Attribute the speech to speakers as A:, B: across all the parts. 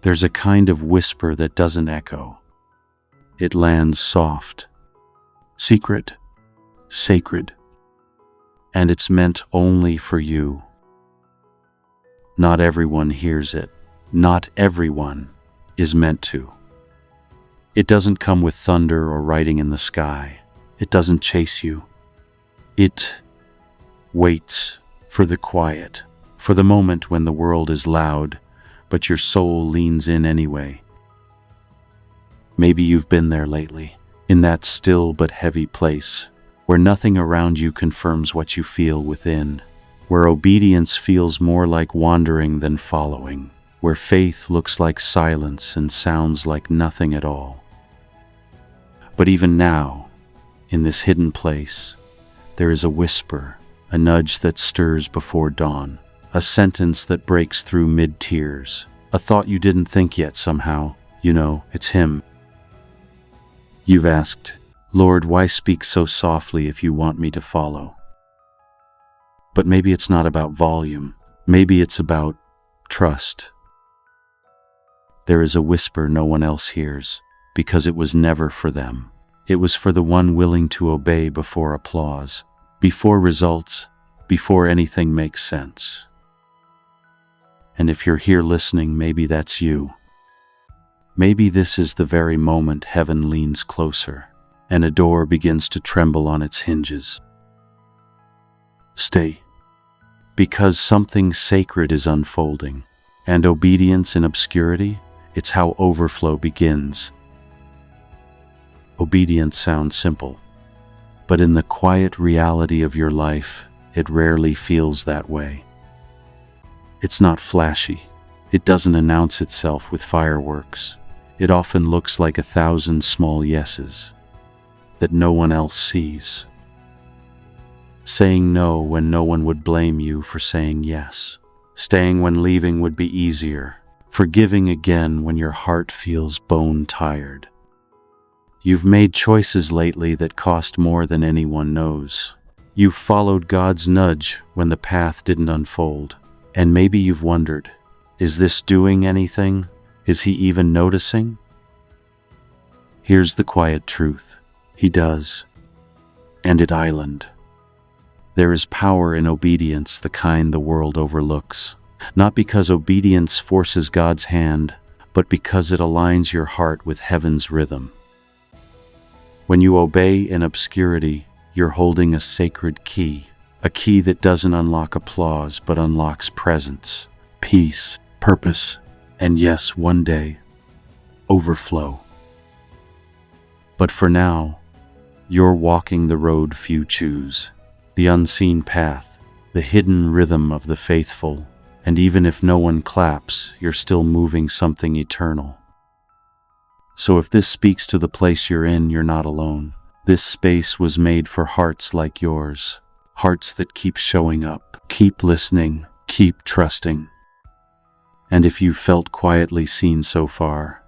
A: There's a kind of whisper that doesn't echo. It lands soft, secret, sacred, and it's meant only for you. Not everyone hears it. Not everyone is meant to. It doesn't come with thunder or writing in the sky. It doesn't chase you. It waits for the quiet, for the moment when the world is loud, but your soul leans in anyway. Maybe you've been there lately, in that still but heavy place, where nothing around you confirms what you feel within, where obedience feels more like wandering than following, where faith looks like silence and sounds like nothing at all. But even now, in this hidden place, there is a whisper, a nudge that stirs before dawn, a sentence that breaks through mid-tears, a thought you didn't think yet somehow. You know, it's him. You've asked, Lord, why speak so softly if you want me to follow? But maybe it's not about volume. Maybe it's about trust. There is a whisper no one else hears, because it was never for them. It was for the one willing to obey before applause, before results, before anything makes sense. And if you're here listening, maybe that's you. Maybe this is the very moment heaven leans closer, and a door begins to tremble on its hinges. Stay, because something sacred is unfolding, and obedience in obscurity, it's how overflow begins. Obedience sounds simple, but in the quiet reality of your life, it rarely feels that way. It's not flashy. It doesn't announce itself with fireworks. It often looks like 1,000 small yeses that no one else sees. Saying no when no one would blame you for saying yes. Staying when leaving would be easier. Forgiving again when your heart feels bone tired. You've made choices lately that cost more than anyone knows. You've followed God's nudge when the path didn't unfold. And maybe you've wondered, is this doing anything? Is he even noticing? Here's the quiet truth. He does. And at Island, there is power in obedience, the kind the world overlooks. Not because obedience forces God's hand, but because it aligns your heart with heaven's rhythm. When you obey in obscurity, you're holding a sacred key, a key that doesn't unlock applause but unlocks presence, peace, purpose, and yes, one day, overflow. But for now, you're walking the road few choose, the unseen path, the hidden rhythm of the faithful, and even if no one claps, you're still moving something eternal. So if this speaks to the place you're in, you're not alone. This space was made for hearts like yours, hearts that keep showing up, keep listening, keep trusting. And if you've felt quietly seen so far,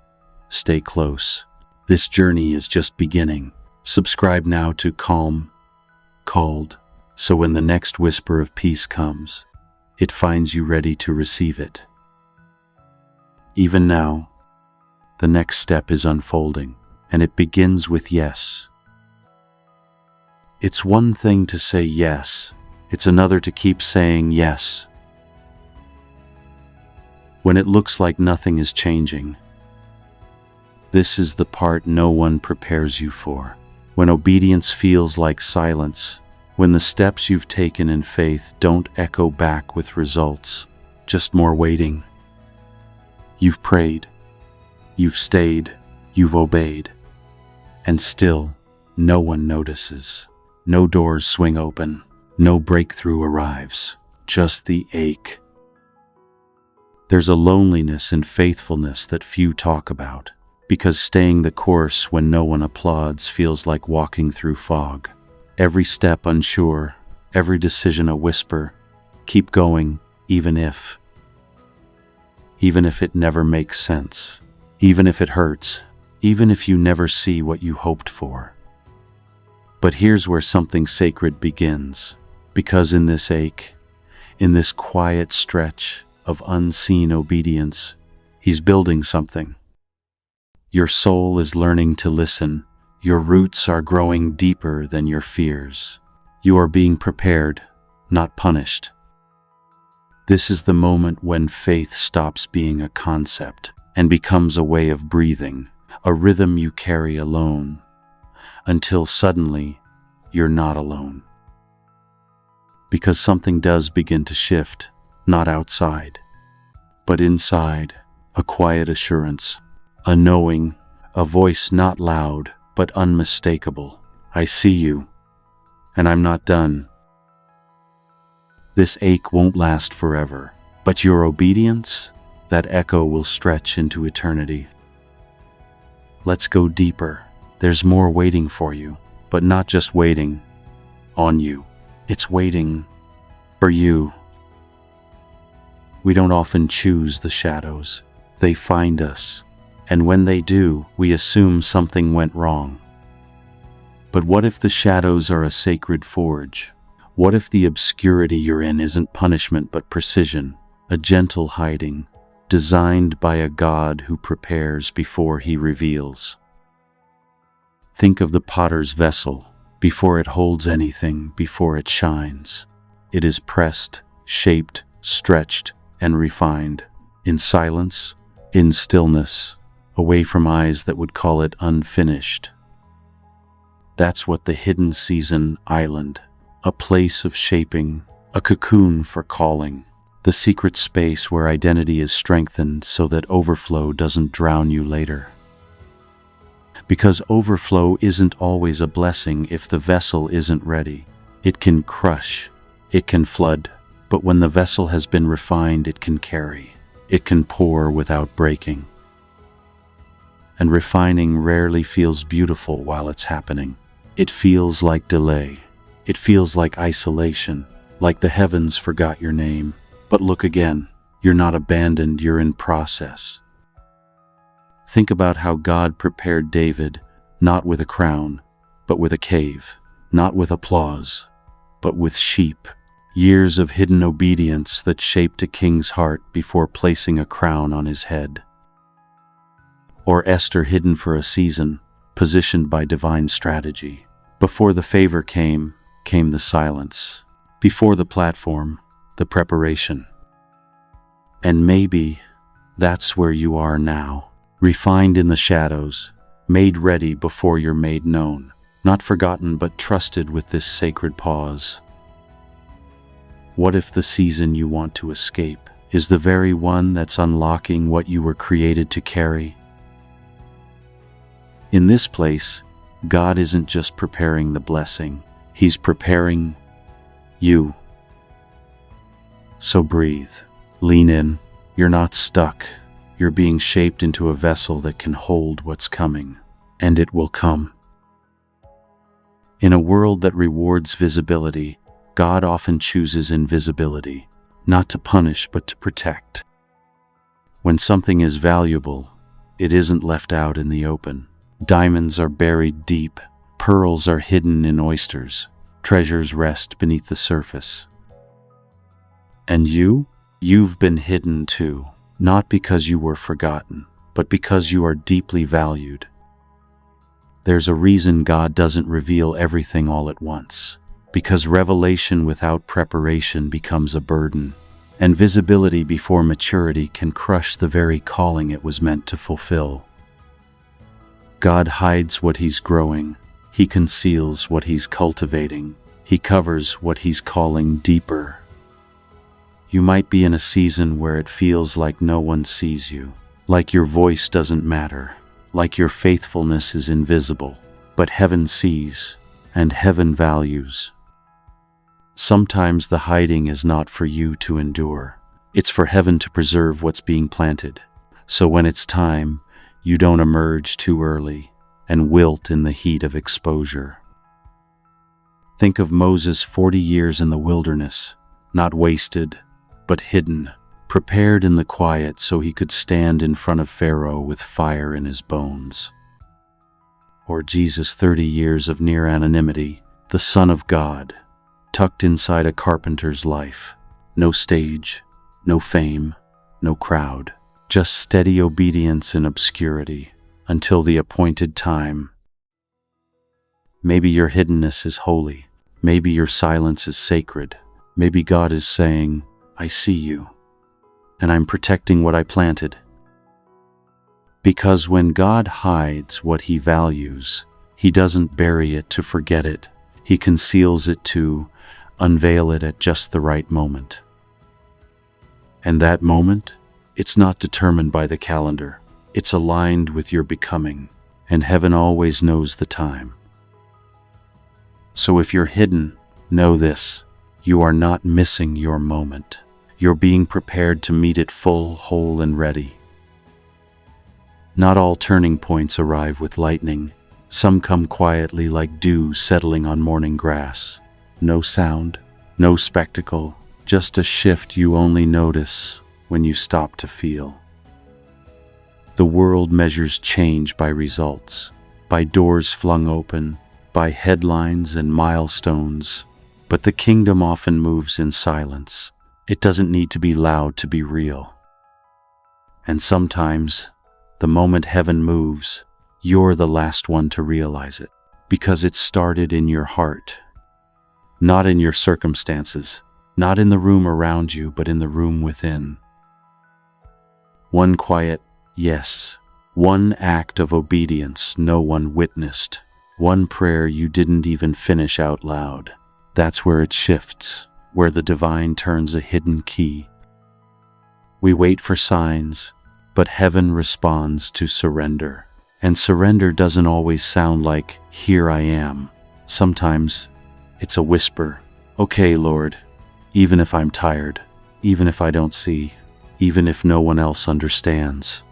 A: stay close. This journey is just beginning. Subscribe now to Calm, Called, so when the next whisper of peace comes, it finds you ready to receive it. Even now, the next step is unfolding, and it begins with yes. It's one thing to say yes, it's another to keep saying yes. When it looks like nothing is changing, this is the part no one prepares you for. When obedience feels like silence, when the steps you've taken in faith don't echo back with results, just more waiting. You've prayed. You've stayed, you've obeyed, and still, no one notices. No doors swing open, no breakthrough arrives, just the ache. There's a loneliness in faithfulness that few talk about, because staying the course when no one applauds feels like walking through fog. Every step unsure, every decision a whisper, keep going, even if it never makes sense. Even if it hurts, even if you never see what you hoped for. But here's where something sacred begins, because in this ache, in this quiet stretch of unseen obedience, He's building something. Your soul is learning to listen. Your roots are growing deeper than your fears. You are being prepared, not punished. This is the moment when faith stops being a concept and becomes a way of breathing, a rhythm you carry alone, until suddenly you're not alone. Because something does begin to shift, not outside, but inside, a quiet assurance, a knowing, a voice not loud but unmistakable. I see you, and I'm not done. This ache won't last forever, but your obedience, that echo will stretch into eternity. Let's go deeper. There's more waiting for you, but not just waiting on you. It's waiting for you. We don't often choose the shadows. They find us, and when they do, we assume something went wrong. But what if the shadows are a sacred forge? What if the obscurity you're in isn't punishment but precision, a gentle hiding, designed by a God who prepares before he reveals? Think of the potter's vessel. Before it holds anything, before it shines, it is pressed, shaped, stretched, and refined, in silence, in stillness, away from eyes that would call it unfinished. That's what the hidden season island, a place of shaping, a cocoon for calling, the secret space where identity is strengthened so that overflow doesn't drown you later. Because overflow isn't always a blessing if the vessel isn't ready. It can crush, it can flood, but when the vessel has been refined, it can carry, it can pour without breaking. And refining rarely feels beautiful while it's happening. It feels like delay. It feels like isolation, like the heavens forgot your name. But look again, you're not abandoned, you're in process. Think about how God prepared David, not with a crown, but with a cave, not with applause, but with sheep. Years of hidden obedience that shaped a king's heart before placing a crown on his head. Or Esther, hidden for a season, positioned by divine strategy. Before the favor came the silence. Before the platform, the preparation. And maybe that's where you are now, refined in the shadows, made ready before you're made known, not forgotten but trusted with this sacred pause. What if the season you want to escape is the very one that's unlocking what you were created to carry? In this place, God isn't just preparing the blessing, He's preparing you. So breathe, lean in. You're not stuck. You're being shaped into a vessel that can hold what's coming, and it will come. In a world that rewards visibility, God often chooses invisibility, not to punish but to protect. When something is valuable, it isn't left out in the open. Diamonds are buried deep, pearls are hidden in oysters, treasures rest beneath the surface. And you've been hidden too, not because you were forgotten, but because you are deeply valued. There's a reason God doesn't reveal everything all at once, because revelation without preparation becomes a burden, and visibility before maturity can crush the very calling it was meant to fulfill. God hides what He's growing, He conceals what He's cultivating, He covers what He's calling deeper. You might be in a season where it feels like no one sees you, like your voice doesn't matter, like your faithfulness is invisible, but heaven sees, and heaven values. Sometimes the hiding is not for you to endure, it's for heaven to preserve what's being planted. So when it's time, you don't emerge too early and wilt in the heat of exposure. Think of Moses' 40 years in the wilderness, not wasted, but hidden, prepared in the quiet so he could stand in front of Pharaoh with fire in his bones. Or Jesus' 30 years of near anonymity, the Son of God, tucked inside a carpenter's life. No stage, no fame, no crowd, just steady obedience in obscurity until the appointed time. Maybe your hiddenness is holy. Maybe your silence is sacred. Maybe God is saying, I see you, and I'm protecting what I planted. Because when God hides what He values, He doesn't bury it to forget it. He conceals it to unveil it at just the right moment. And that moment, it's not determined by the calendar. It's aligned with your becoming, and heaven always knows the time. So if you're hidden, know this: you are not missing your moment. You're being prepared to meet it full, whole, and ready. Not all turning points arrive with lightning. Some come quietly like dew settling on morning grass. No sound, no spectacle, just a shift you only notice when you stop to feel. The world measures change by results, by doors flung open, by headlines and milestones, but the kingdom often moves in silence. It doesn't need to be loud to be real. And sometimes, the moment heaven moves, you're the last one to realize it, because it started in your heart. Not in your circumstances, not in the room around you, but in the room within. One quiet yes, one act of obedience no one witnessed, one prayer you didn't even finish out loud. That's where it shifts, where the divine turns a hidden key. We wait for signs, but heaven responds to surrender. And surrender doesn't always sound like, here I am. Sometimes it's a whisper, okay, Lord, even if I'm tired, even if I don't see, even if no one else understands.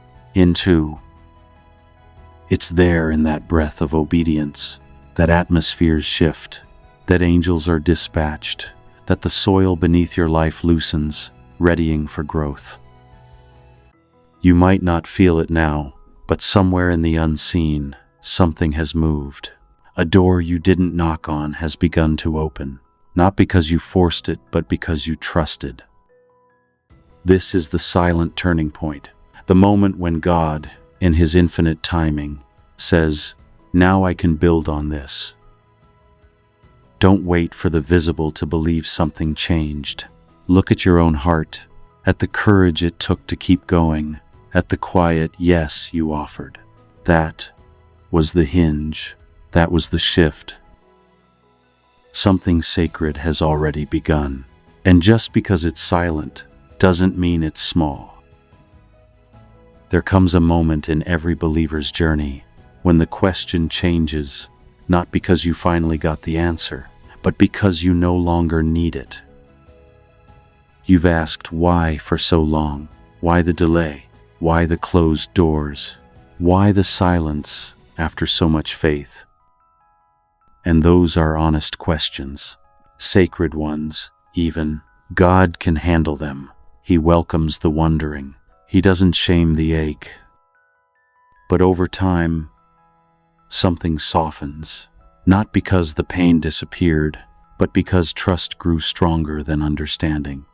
A: It's there in that breath of obedience, that atmospheres shift, that angels are dispatched, that the soil beneath your life loosens, readying for growth. You might not feel it now, but somewhere in the unseen, something has moved. A door you didn't knock on has begun to open, not because you forced it, but because you trusted. This is the silent turning point, the moment when God, in His infinite timing, says, now I can build on this. Don't wait for the visible to believe something changed. Look at your own heart, at the courage it took to keep going, at the quiet yes you offered. That was the hinge. That was the shift. Something sacred has already begun. And just because it's silent doesn't mean it's small. There comes a moment in every believer's journey when the question changes, not because you finally got the answer, but because you no longer need it. You've asked why for so long. Why the delay? Why the closed doors? Why the silence after so much faith? And those are honest questions, sacred ones, even. God can handle them. He welcomes the wondering. He doesn't shame the ache. But over time, something softens, not because the pain disappeared, but because trust grew stronger than understanding.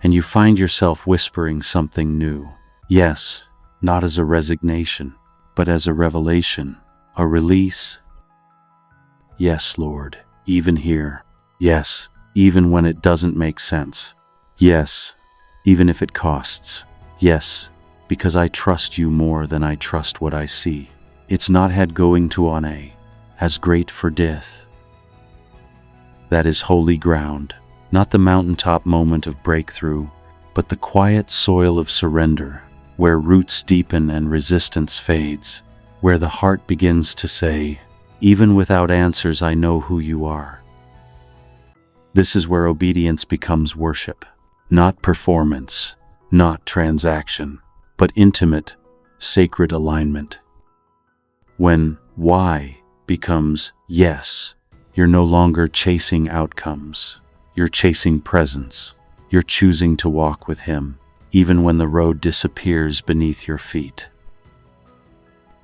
A: And you find yourself whispering something new. Yes, not as a resignation, but as a revelation, a release. Yes, Lord, even here. Yes, even when it doesn't make sense. Yes, even if it costs. Yes, because I trust you more than I trust what I see. It's not had going to on a, has great for death. That is holy ground, not the mountaintop moment of breakthrough, but the quiet soil of surrender, where roots deepen and resistance fades, where the heart begins to say, even without answers, I know who you are. This is where obedience becomes worship, not performance, not transaction, but intimate, sacred alignment. When why becomes yes, you're no longer chasing outcomes. You're chasing presence. You're choosing to walk with Him, even when the road disappears beneath your feet.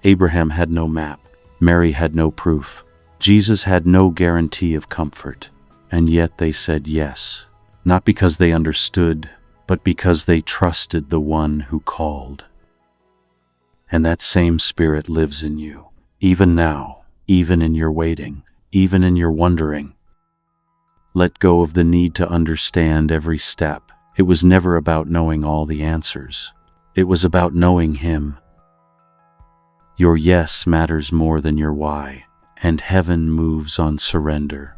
A: Abraham had no map. Mary had no proof. Jesus had no guarantee of comfort. And yet they said yes, not because they understood, but because they trusted the one who called. And that same spirit lives in you, even now, even in your waiting, even in your wondering. Let go of the need to understand every step. It was never about knowing all the answers. It was about knowing Him. Your yes matters more than your why, and heaven moves on surrender.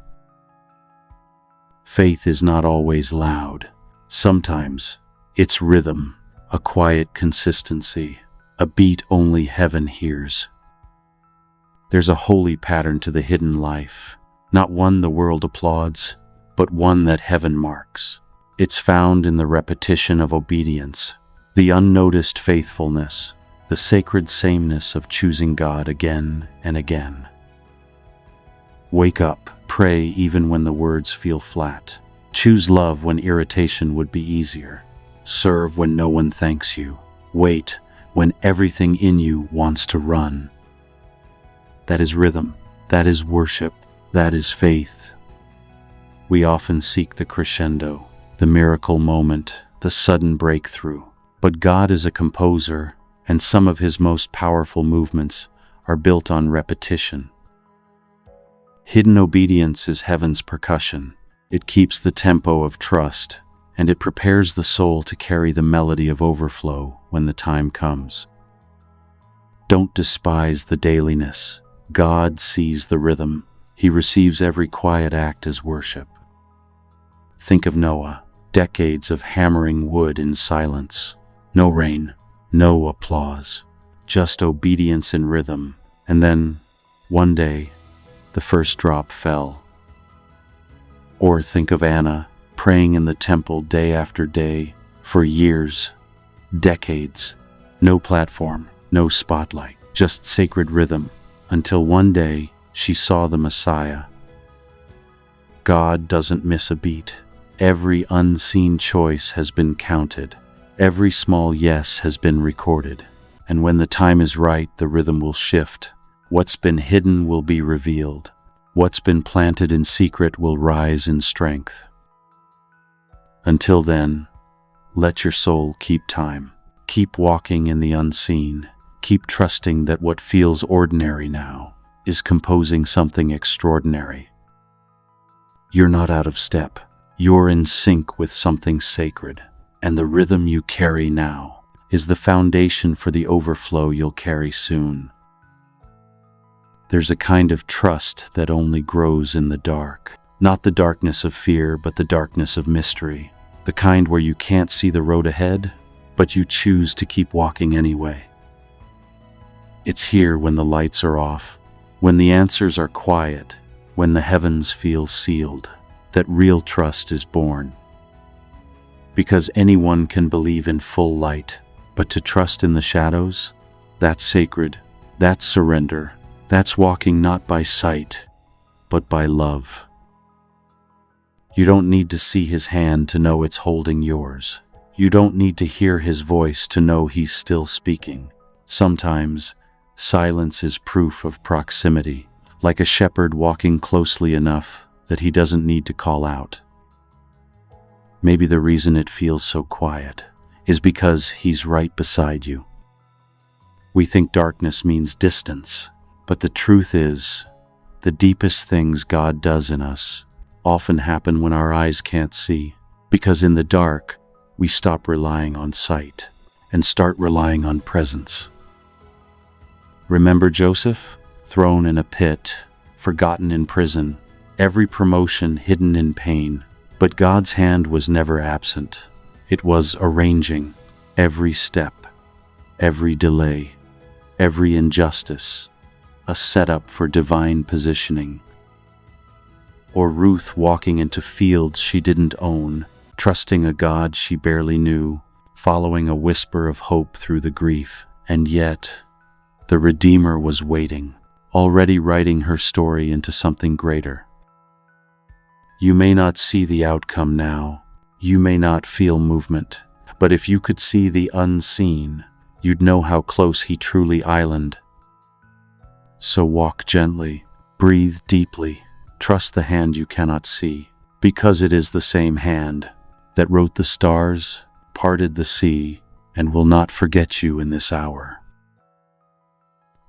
A: Faith is not always loud. Sometimes it's rhythm, a quiet consistency, a beat only heaven hears. There's a holy pattern to the hidden life, not one the world applauds, but one that heaven marks. It's found in the repetition of obedience, the unnoticed faithfulness, the sacred sameness of choosing God again and again. Wake up, pray even when the words feel flat. Choose love when irritation would be easier. Serve when no one thanks you. Wait when everything in you wants to run. That is rhythm. That is worship. That is faith. We often seek the crescendo, the miracle moment, the sudden breakthrough. But God is a composer, and some of His most powerful movements are built on repetition. Hidden obedience is heaven's percussion. It keeps the tempo of trust, and it prepares the soul to carry the melody of overflow when the time comes. Don't despise the dailiness. God sees the rhythm. He receives every quiet act as worship. Think of Noah, decades of hammering wood in silence. No rain, no applause, just obedience in rhythm. And then, one day, the first drop fell. Or think of Anna, praying in the temple day after day, for years, decades. No platform, no spotlight, just sacred rhythm, until one day she saw the Messiah. God doesn't miss a beat. Every unseen choice has been counted. Every small yes has been recorded. And when the time is right, the rhythm will shift. What's been hidden will be revealed. What's been planted in secret will rise in strength. Until then, let your soul keep time. Keep walking in the unseen. Keep trusting that what feels ordinary now is composing something extraordinary. You're not out of step. You're in sync with something sacred, and the rhythm you carry now is the foundation for the overflow you'll carry soon. There's a kind of trust that only grows in the dark. Not the darkness of fear, but the darkness of mystery. The kind where you can't see the road ahead, but you choose to keep walking anyway. It's here when the lights are off, when the answers are quiet, when the heavens feel sealed, that real trust is born. Because anyone can believe in full light, but to trust in the shadows, that's sacred, that's surrender, that's walking not by sight, but by love. You don't need to see His hand to know it's holding yours. You don't need to hear His voice to know He's still speaking. Sometimes, silence is proof of proximity, like a shepherd walking closely enough that he doesn't need to call out. Maybe the reason it feels so quiet is because He's right beside you. We think darkness means distance, but the truth is, the deepest things God does in us often happen when our eyes can't see, because in the dark, we stop relying on sight and start relying on presence. Remember Joseph? Thrown in a pit, forgotten in prison, every promotion hidden in pain, but God's hand was never absent. It was arranging every step, every delay, every injustice, a setup for divine positioning. Or Ruth walking into fields she didn't own, trusting a God she barely knew, following a whisper of hope through the grief. And yet, the Redeemer was waiting, already writing her story into something greater. You may not see the outcome now, you may not feel movement, but if you could see the unseen, you'd know how close He truly island. So walk gently, breathe deeply, trust the hand you cannot see, because it is the same hand that wrote the stars, parted the sea, and will not forget you in this hour.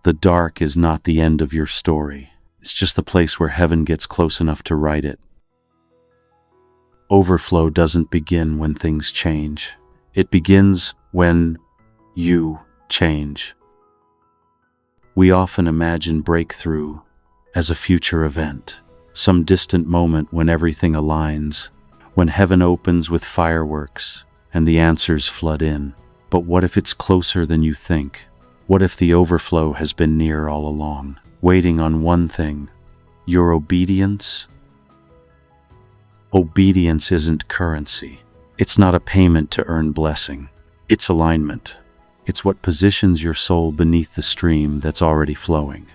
A: The dark is not the end of your story. It's just the place where heaven gets close enough to write it. Overflow doesn't begin when things change. It begins when you change. We often imagine breakthrough as a future event, some distant moment when everything aligns, when heaven opens with fireworks and the answers flood in. But what if it's closer than you think? What if the overflow has been near all along, waiting on one thing: your obedience? Obedience isn't currency. It's not a payment to earn blessing. It's alignment. It's what positions your soul beneath the stream that's already flowing.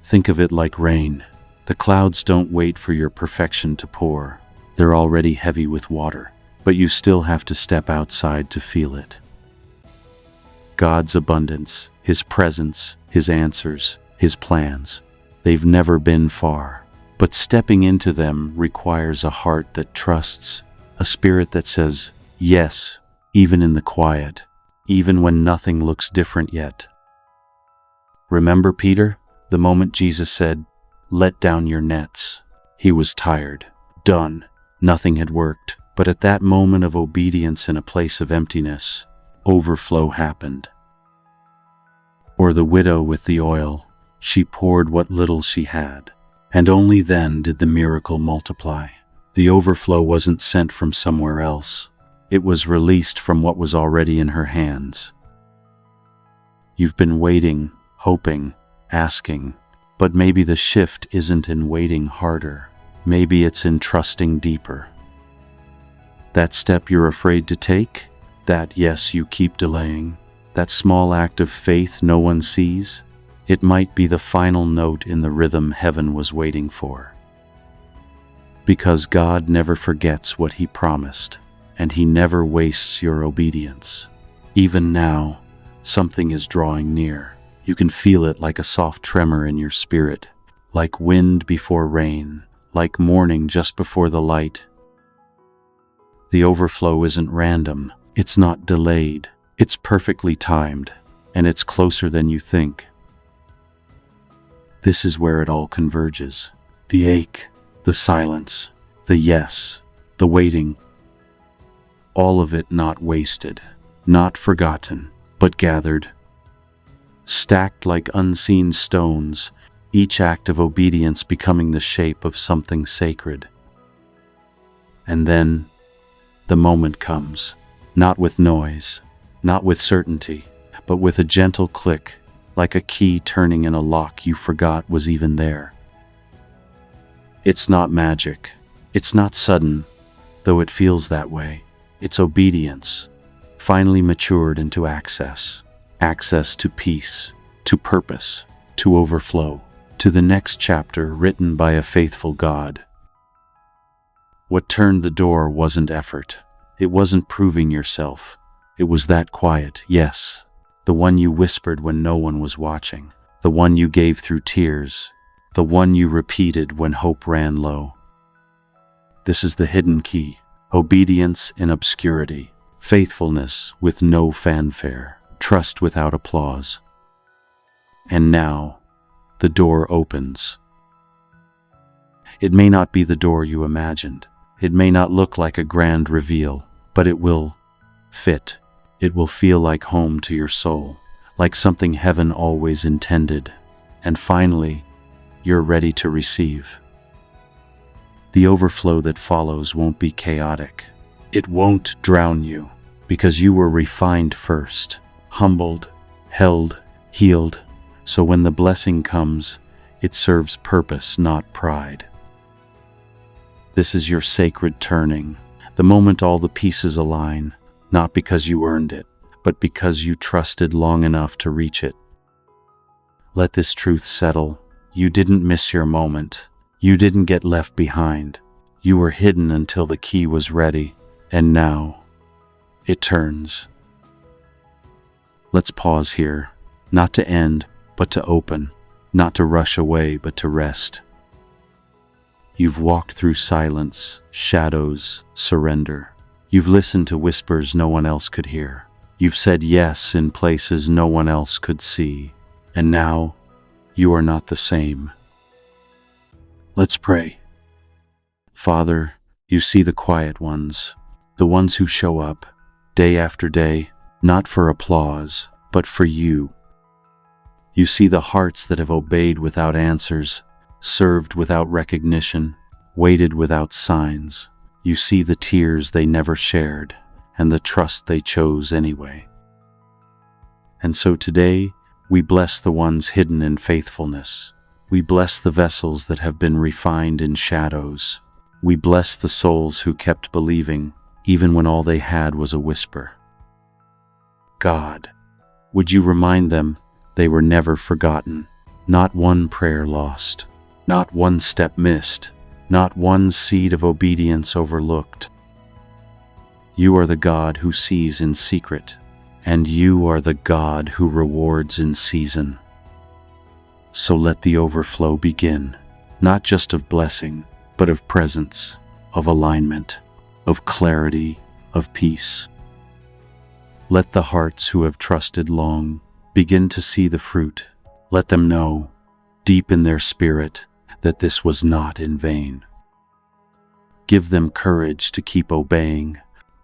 A: Think of it like rain. The clouds don't wait for your perfection to pour. They're already heavy with water, but you still have to step outside to feel it. God's abundance, His presence, His answers, His plans, they've never been far. But stepping into them requires a heart that trusts, a spirit that says yes, even in the quiet, even when nothing looks different yet. Remember Peter? The moment Jesus said, "Let down your nets." He was tired, done, nothing had worked. But at that moment of obedience in a place of emptiness, overflow happened. Or the widow with the oil, she poured what little she had, and only then did the miracle multiply. The overflow wasn't sent from somewhere else. It was released from what was already in her hands. You've been waiting, hoping, asking, but maybe the shift isn't in waiting harder. Maybe it's in trusting deeper. That step you're afraid to take, that yes you keep delaying, that small act of faith no one sees, it might be the final note in the rhythm heaven was waiting for. Because God never forgets what He promised, and He never wastes your obedience. Even now, something is drawing near. You can feel it like a soft tremor in your spirit, like wind before rain, like morning just before the light. The overflow isn't random, it's not delayed, it's perfectly timed, and it's closer than you think. This is where it all converges. The ache, the silence, the yes, the waiting. All of it not wasted, not forgotten, but gathered. Stacked like unseen stones, each act of obedience becoming the shape of something sacred. And then, the moment comes, not with noise, not with certainty, but with a gentle click, like a key turning in a lock you forgot was even there. It's not magic, it's not sudden, though it feels that way. It's obedience, finally matured into access to peace, to purpose, to overflow, to the next chapter written by a faithful God. What turned the door wasn't effort. It wasn't proving yourself. It was that quiet yes, the one you whispered when no one was watching, the one you gave through tears, the one you repeated when hope ran low. This is the hidden key: obedience in obscurity, faithfulness with no fanfare, trust without applause. And now, the door opens. It may not be the door you imagined. It may not look like a grand reveal, but it will fit. It will feel like home to your soul, like something heaven always intended. And finally, you're ready to receive. The overflow that follows won't be chaotic. It won't drown you, because you were refined first, humbled, held, healed, so when the blessing comes, it serves purpose, not pride. This is your sacred turning, the moment all the pieces align, not because you earned it, but because you trusted long enough to reach it. Let this truth settle. You didn't miss your moment. You didn't get left behind. You were hidden until the key was ready, and now it turns. Let's pause here, not to end, but to open, not to rush away, but to rest. You've walked through silence, shadows, surrender. You've listened to whispers no one else could hear. You've said yes in places no one else could see. And now, you are not the same. Let's pray. Father, you see the quiet ones, the ones who show up, day after day, not for applause, but for you. You see the hearts that have obeyed without answers, served without recognition, waited without signs. You see the tears they never shared, and the trust they chose anyway. And so today, we bless the ones hidden in faithfulness. We bless the vessels that have been refined in shadows. We bless the souls who kept believing, even when all they had was a whisper. God, would you remind them they were never forgotten, not one prayer lost, not one step missed, not one seed of obedience overlooked. You are the God who sees in secret, and you are the God who rewards in season. So let the overflow begin, not just of blessing, but of presence, of alignment, of clarity, of peace. Let the hearts who have trusted long begin to see the fruit. Let them know, deep in their spirit, that this was not in vain. Give them courage to keep obeying,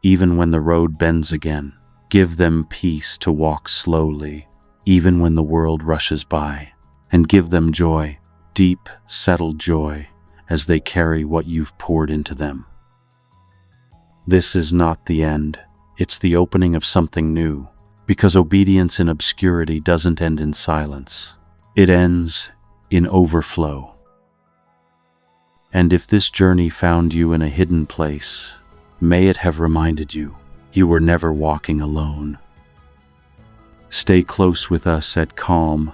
A: even when the road bends again. Give them peace to walk slowly, even when the world rushes by. And give them joy, deep, settled joy, as they carry what you've poured into them. This is not the end. It's the opening of something new, because obedience in obscurity doesn't end in silence. It ends in overflow. And if this journey found you in a hidden place, may it have reminded you, you were never walking alone. Stay close with us at Calm,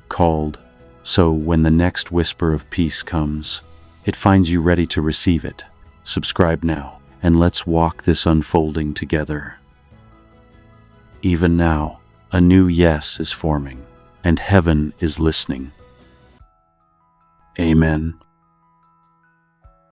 A: Called, so when the next whisper of peace comes, it finds you ready to receive it. Subscribe now, and let's walk this unfolding together. Even now, a new yes is forming, and heaven is listening. Amen.